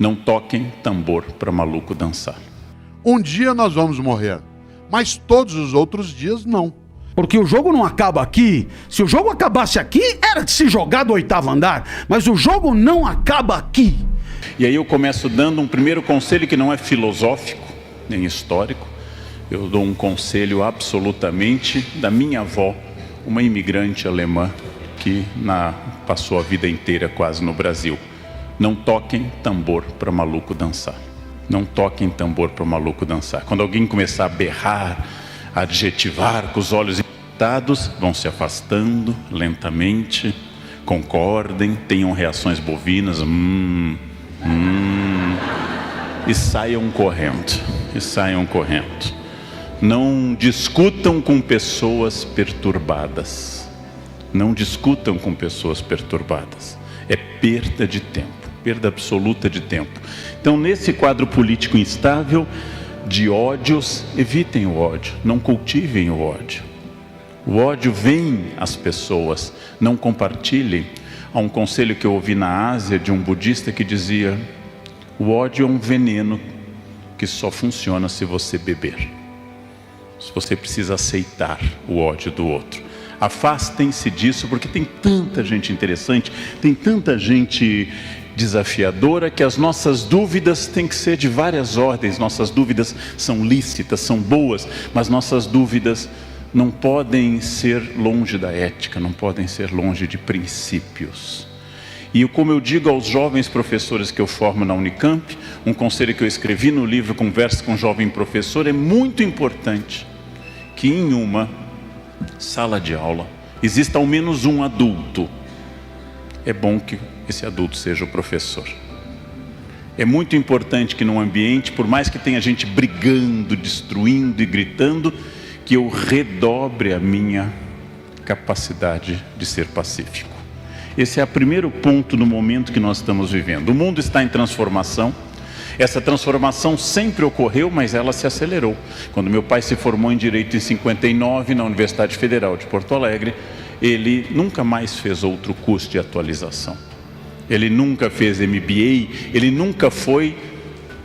Não toquem tambor para maluco dançar. Um dia nós vamos morrer, mas todos os outros dias não. Porque o jogo não acaba aqui. Se o jogo acabasse aqui, era de se jogar do 8º andar. Mas o jogo não acaba aqui. E aí eu começo dando um primeiro conselho que não é filosófico, nem histórico. Eu dou um conselho absolutamente da minha avó, uma imigrante alemã que passou a vida inteira quase no Brasil. Não toquem tambor para maluco dançar. Não toquem tambor para maluco dançar. Quando alguém começar a berrar, a adjetivar com os olhos impactados, vão se afastando lentamente, concordem, tenham reações bovinas, e saiam correndo, Não discutam com pessoas perturbadas. Não discutam com pessoas perturbadas. É perda de tempo, perda absoluta de tempo. Então, nesse quadro político instável de ódios, evitem o ódio, não cultivem o ódio. O ódio vem às pessoas, não compartilhem. Há um conselho que eu ouvi na Ásia de um budista que dizia: o ódio é um veneno que só funciona se você beber. Se você precisa aceitar o ódio do outro. Afastem-se disso, porque tem tanta gente interessante, tem tanta gente desafiadora, que as nossas dúvidas têm que ser de várias ordens. Nossas dúvidas são lícitas, são boas, mas nossas dúvidas não podem ser longe da ética, não podem ser longe de princípios. E como eu digo aos jovens professores que eu formo na Unicamp, um conselho que eu escrevi no livro Conversa com um Jovem Professor, é muito importante que em uma sala de aula exista ao menos um adulto. É bom que esse adulto seja o professor. É muito importante que num ambiente, por mais que tenha gente brigando, destruindo e gritando, que eu redobre a minha capacidade de ser pacífico. Esse é o primeiro ponto no momento que nós estamos vivendo. O mundo está em transformação. Essa transformação sempre ocorreu, mas ela se acelerou. Quando meu pai se formou em Direito em 59 na Universidade Federal de Porto Alegre, ele nunca mais fez outro curso de atualização. Ele nunca fez MBA, ele nunca foi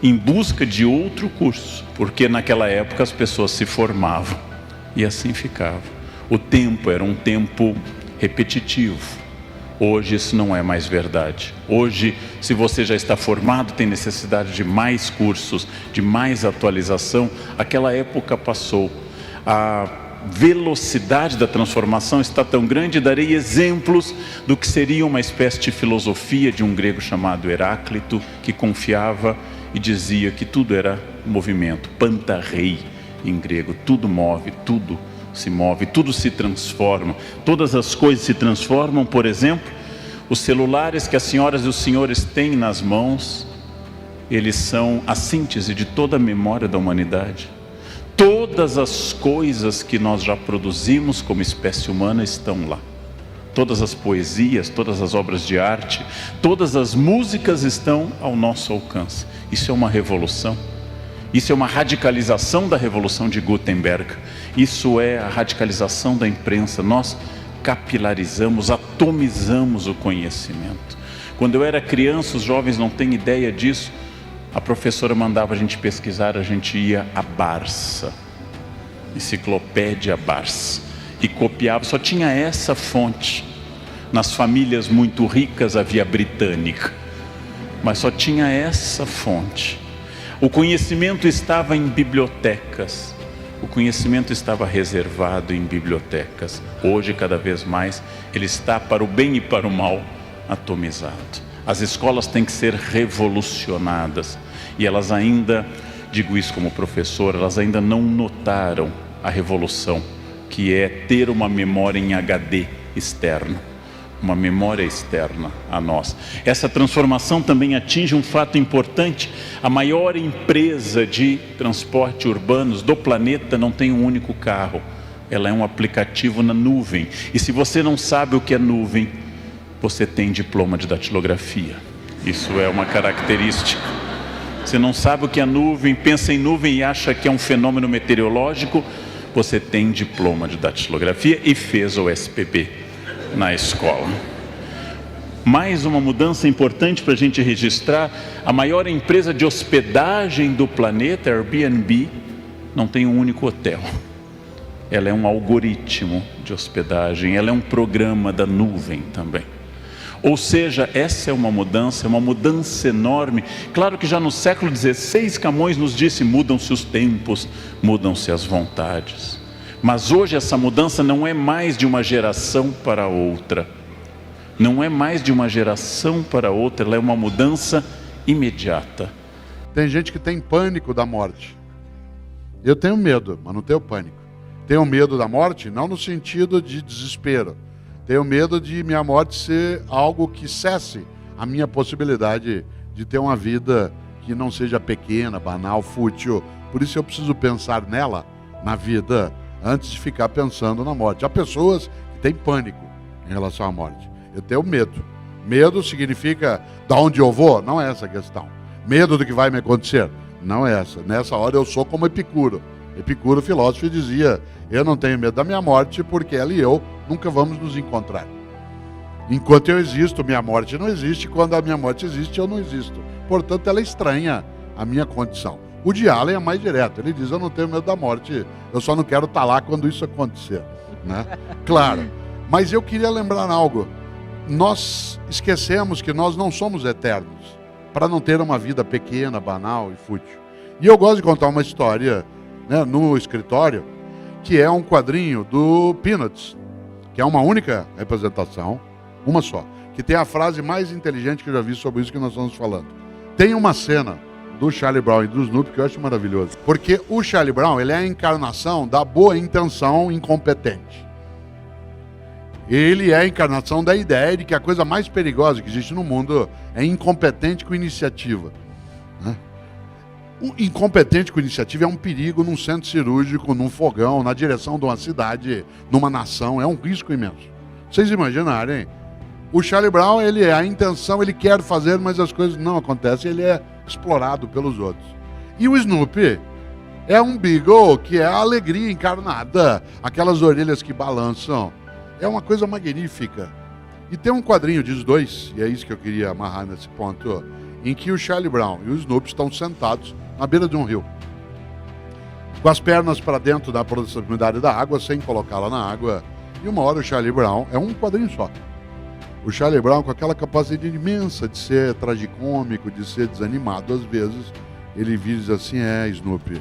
em busca de outro curso, porque naquela época as pessoas se formavam e assim ficava. O tempo era um tempo repetitivo. Hoje isso não é mais verdade. Hoje, se você já está formado, tem necessidade de mais cursos, de mais atualização. Aquela época passou. A velocidade da transformação está tão grande, darei exemplos do que seria uma espécie de filosofia de um grego chamado Heráclito, que confiava e dizia que tudo era movimento, pantarrei em grego, tudo move, tudo se move, tudo se transforma, todas as coisas se transformam. Por exemplo, os celulares que as senhoras e os senhores têm nas mãos, eles são a síntese de toda a memória da humanidade. Todas as coisas que nós já produzimos como espécie humana estão lá. Todas as poesias, todas as obras de arte, todas as músicas estão ao nosso alcance. Isso é uma revolução. Isso é uma radicalização da Revolução de Gutenberg. Isso é a radicalização da imprensa. Nós capilarizamos, atomizamos o conhecimento. Quando eu era criança, os jovens não têm ideia disso, a professora mandava a gente pesquisar, a gente ia à Barça, Enciclopédia Barça, e copiava, só tinha essa fonte. Nas famílias muito ricas havia britânica, mas só tinha essa fonte. O conhecimento estava em bibliotecas, o conhecimento estava reservado em bibliotecas. Hoje, cada vez mais, ele está para o bem e para o mal atomizado. As escolas têm que ser revolucionadas, e elas ainda, digo isso como professor, elas ainda não notaram a revolução, que é ter uma memória em HD externa. Uma memória externa a nós. Essa transformação também atinge um fato importante. A maior empresa de transporte urbanos do planeta não tem um único carro. Ela é um aplicativo na nuvem. E se você não sabe o que é nuvem, você tem diploma de datilografia. Isso é uma característica. Você não sabe o que é nuvem, pensa em nuvem e acha que é um fenômeno meteorológico, você tem diploma de datilografia e fez o SPB na escola. Mais uma mudança importante para a gente registrar: a maior empresa de hospedagem do planeta, Airbnb, não tem um único hotel. Ela é um algoritmo de hospedagem, ela é um programa da nuvem também. Ou seja, essa é uma mudança enorme. Claro que já no século XVI, Camões nos disse: mudam-se os tempos, mudam-se as vontades. Mas hoje essa mudança não é mais de uma geração para outra. Não é mais de uma geração para outra, ela é uma mudança imediata. Tem gente que tem pânico da morte. Eu tenho medo, mas não tenho pânico. Tenho medo da morte, não no sentido de desespero. Tenho medo de minha morte ser algo que cesse a minha possibilidade de ter uma vida que não seja pequena, banal, fútil. Por isso eu preciso pensar nela, na vida, antes de ficar pensando na morte. Há pessoas que têm pânico em relação à morte. Eu tenho medo. Medo significa de onde eu vou? Não é essa a questão. Medo do que vai me acontecer? Não é essa. Nessa hora eu sou como Epicuro. Epicuro, filósofo, dizia: eu não tenho medo da minha morte, porque ela e eu nunca vamos nos encontrar. Enquanto eu existo, minha morte não existe. Quando a minha morte existe, eu não existo. Portanto, ela estranha a minha condição. O de Allen é mais direto. Ele diz: eu não tenho medo da morte, eu só não quero estar lá quando isso acontecer, né? Claro. Mas eu queria lembrar algo. Nós esquecemos que nós não somos eternos, para não ter uma vida pequena, banal e fútil. E eu gosto de contar uma história, né, no escritório, que é um quadrinho do Peanuts, que é uma única representação, uma só, que tem a frase mais inteligente que eu já vi sobre isso que nós estamos falando. Tem uma cena do Charlie Brown e do Snoopy que eu acho maravilhoso, porque o Charlie Brown, ele é a encarnação da boa intenção incompetente. Ele é a encarnação da ideia de que a coisa mais perigosa que existe no mundo é incompetente com iniciativa, né? O incompetente com iniciativa é um perigo num centro cirúrgico, num fogão, na direção de uma cidade, numa nação. É um risco imenso. Vocês imaginarem, o Charlie Brown, ele é a intenção, ele quer fazer, mas as coisas não acontecem, ele é explorado pelos outros. E o Snoopy é um Beagle, que é a alegria encarnada, aquelas orelhas que balançam. É uma coisa magnífica. E tem um quadrinho dos dois, e é isso que eu queria amarrar nesse ponto, em que o Charlie Brown e o Snoopy estão sentados na beira de um rio, com as pernas para dentro da proximidade da água, sem colocá-la na água. E uma hora o Charlie Brown, é um quadrinho só, o Charlie Brown, com aquela capacidade imensa de ser tragicômico, de ser desanimado às vezes, ele diz assim: Snoopy,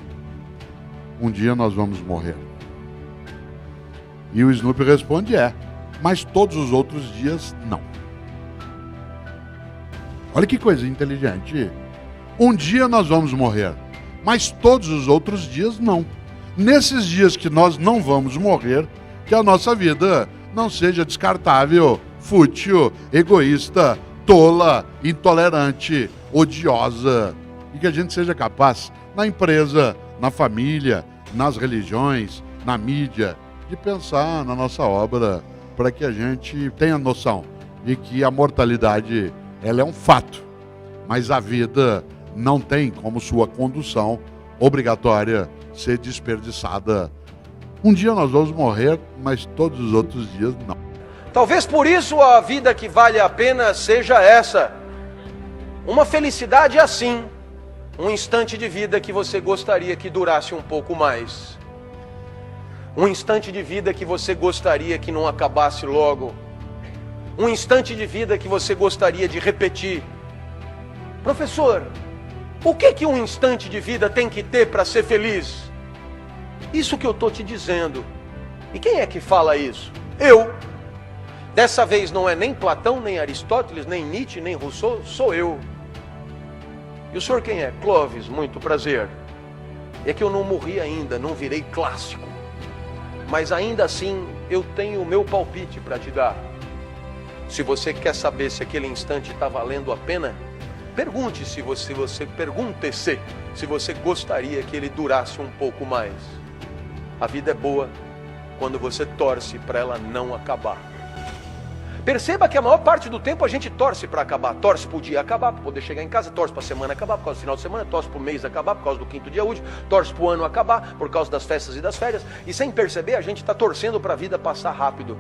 um dia nós vamos morrer. E o Snoopy responde: mas todos os outros dias não. Olha que coisa inteligente. Um dia nós vamos morrer, mas todos os outros dias não. Nesses dias que nós não vamos morrer, que a nossa vida não seja descartável, fútil, egoísta, tola, intolerante, odiosa, e que a gente seja capaz, na empresa, na família, nas religiões, na mídia, de pensar na nossa obra, para que a gente tenha noção de que a mortalidade, ela é um fato, mas a vida não tem como sua condução obrigatória ser desperdiçada. Um dia nós vamos morrer, mas todos os outros dias não. Talvez por isso a vida que vale a pena seja essa. Uma felicidade assim, um instante de vida que você gostaria que durasse um pouco mais. Um instante de vida que você gostaria que não acabasse logo. Um instante de vida que você gostaria de repetir. Professor, o que um instante de vida tem que ter para ser feliz? Isso que eu estou te dizendo. E quem é que fala isso? Eu. Dessa vez não é nem Platão, nem Aristóteles, nem Nietzsche, nem Rousseau, sou eu. E o senhor quem é? Clóvis, muito prazer. É que eu não morri ainda, não virei clássico. Mas ainda assim, eu tenho o meu palpite para te dar. Se você quer saber se aquele instante está valendo a pena, pergunte se você pergunte-se se você gostaria que ele durasse um pouco mais. A vida é boa quando você torce para ela não acabar. Perceba que a maior parte do tempo a gente torce para acabar. Torce para o dia acabar, para poder chegar em casa. Torce para a semana acabar, por causa do final de semana. Torce para o mês acabar, por causa do 5º dia útil. Torce para o ano acabar, por causa das festas e das férias. E sem perceber, a gente está torcendo para a vida passar rápido.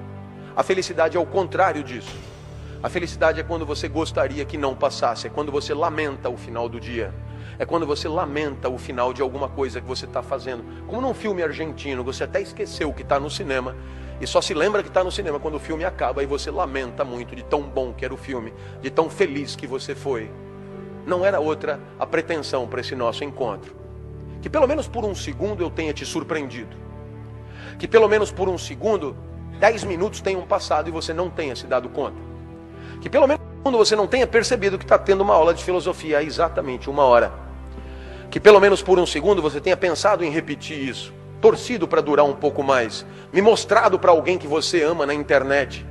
A felicidade é o contrário disso. A felicidade é quando você gostaria que não passasse, é quando você lamenta o final do dia. É quando você lamenta o final de alguma coisa que você está fazendo. Como num filme argentino, você até esqueceu que está no cinema e só se lembra que está no cinema quando o filme acaba e você lamenta muito de tão bom que era o filme, de tão feliz que você foi. Não era outra a pretensão para esse nosso encontro. Que pelo menos por um segundo eu tenha te surpreendido. Que pelo menos por um segundo, 10 minutos tenham passado e você não tenha se dado conta. Que pelo menos por um segundo você não tenha percebido que está tendo uma aula de filosofia há exatamente 1 hora. Que pelo menos por um segundo você tenha pensado em repetir isso. Torcido para durar um pouco mais. Me mostrado para alguém que você ama na internet.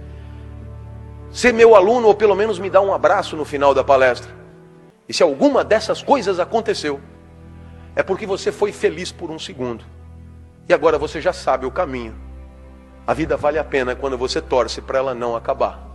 Ser meu aluno ou pelo menos me dar um abraço no final da palestra. E se alguma dessas coisas aconteceu, é porque você foi feliz por um segundo. E agora você já sabe o caminho. A vida vale a pena quando você torce para ela não acabar.